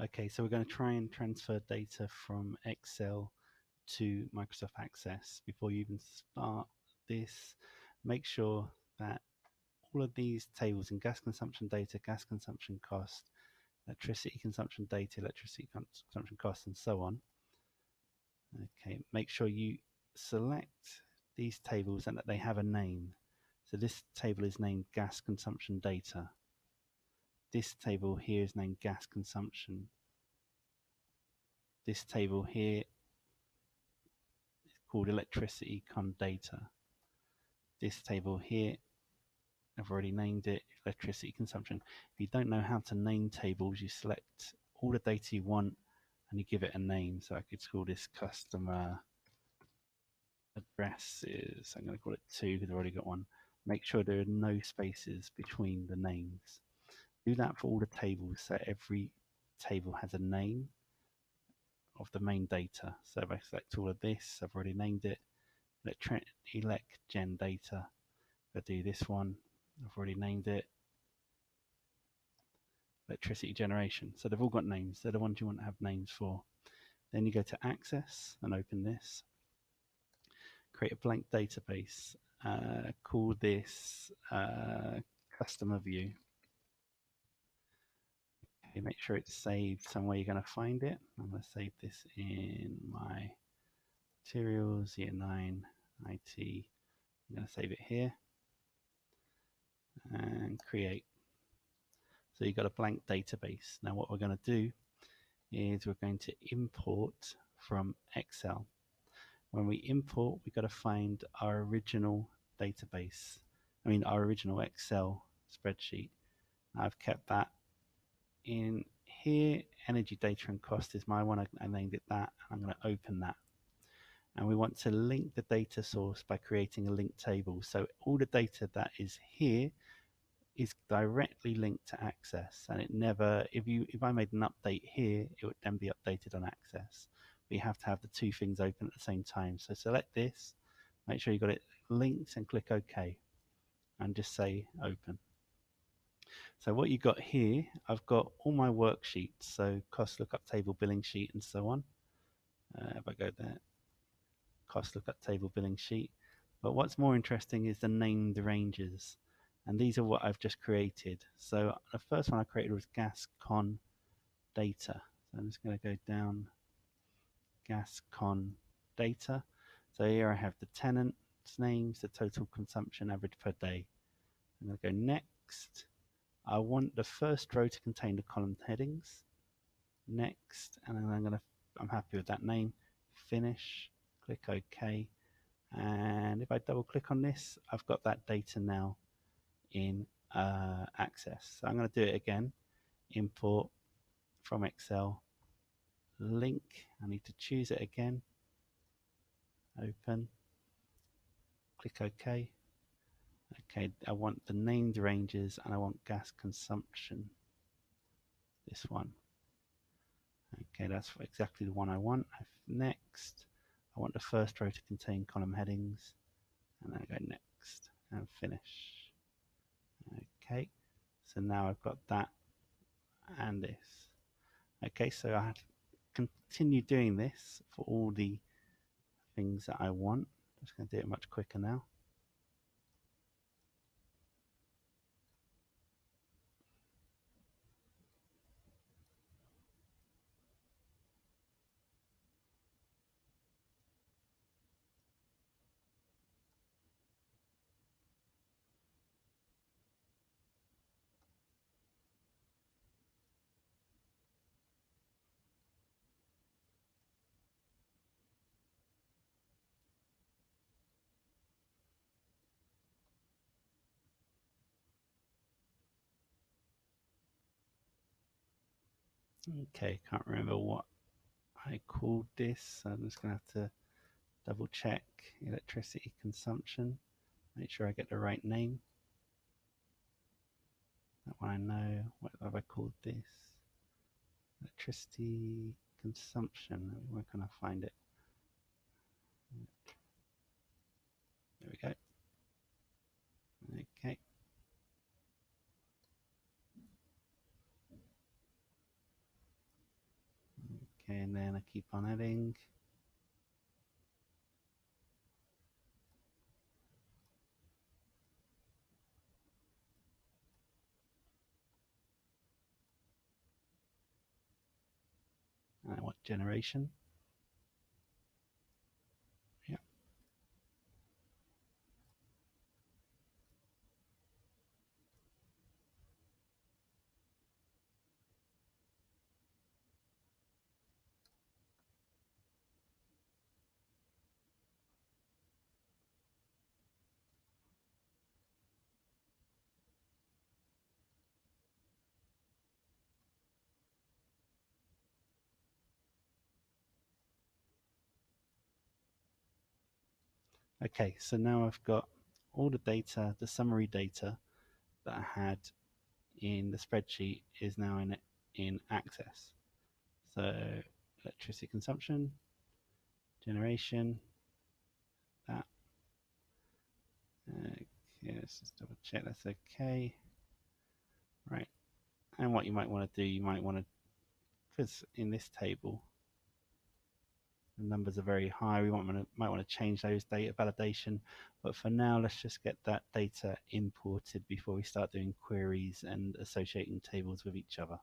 Okay, so we're going to try and transfer data from Excel to Microsoft Access. Before you even start this, make sure that all of these tables in gas consumption data, gas consumption cost, electricity consumption data, electricity consumption cost, and so on. Okay, make sure you select these tables and that they have a name. So this table is named gas consumption data. This table here is named gas consumption. This table here is called electricity con data. This table here, I've already named it electricity consumption. If you don't know how to name tables, you select all the data you want and you give it a name. So I could call this customer addresses. I'm going to call it 2 because I've already got one. Make sure there are no spaces between the names. Do that for all the tables, so every table has a name of the main data. So if I select all of this, I've already named it elect gen data. If I do this one, I've already named it electricity generation. So they've all got names. They're the ones you want to have names for. Then you go to access and open this. Create a blank database. Call this customer view. Okay, make sure it's saved somewhere you're going to find it. I'm going to save this in my materials, year 9, IT. I'm going to save it here and create. So you've got a blank database. Now what we're going to do is we're going to import from Excel. When we import, we've got to find our original database. Our original Excel spreadsheet. I've kept that in here. Energy data and cost is my one. I named it that. I'm going to open that. And we want to link the data source by creating a linked table. So all the data that is here is directly linked to Access, and it never, if I made an update here, it would then be updated on Access. But you have to have the two things open at the same time. So select this, make sure you got it linked and click OK, and just say open. So what you got here, I've got all my worksheets, so cost lookup table, billing sheet, and so on. If I go there, cost lookup table, billing sheet. But what's more interesting is the named ranges. And these are what I've just created. So the first one I created was gas con data. So I'm just going to go down gas con data. So here I have the tenant's names, the total consumption average per day. I'm going to go next. I want the first row to contain the column headings. Next, and then I'm happy with that name. Finish, click OK. And if I double click on this, I've got that data now in Access. So I'm going to do it again. Import from Excel, link. I need to choose it again. Open. Click OK. Okay, I want the named ranges and I want gas consumption. This one. Okay, that's exactly the one I want. Next, I want the first row to contain column headings. And then I go next and finish. Okay, so now I've got that and this. Okay, so I have to continue doing this for all the things that I want. I'm just going to do it much quicker now. Okay, can't remember what I called this. So I'm just going to have to double check electricity consumption. Make sure I get the right name. That one I know. What have I called this? Electricity consumption. Where can I find it? There we go. Okay. Okay, and then I keep on adding. And I want generation. Yeah. Okay, so now I've got all the data, the summary data that I had in the spreadsheet is now in Access. So electricity consumption, generation, that. Okay, let's just double check that's okay. Right. And what you might want to do, you might want to, because in this table, the numbers are very high, we might want to change those data validation. But for now, let's just get that data imported before we start doing queries and associating tables with each other.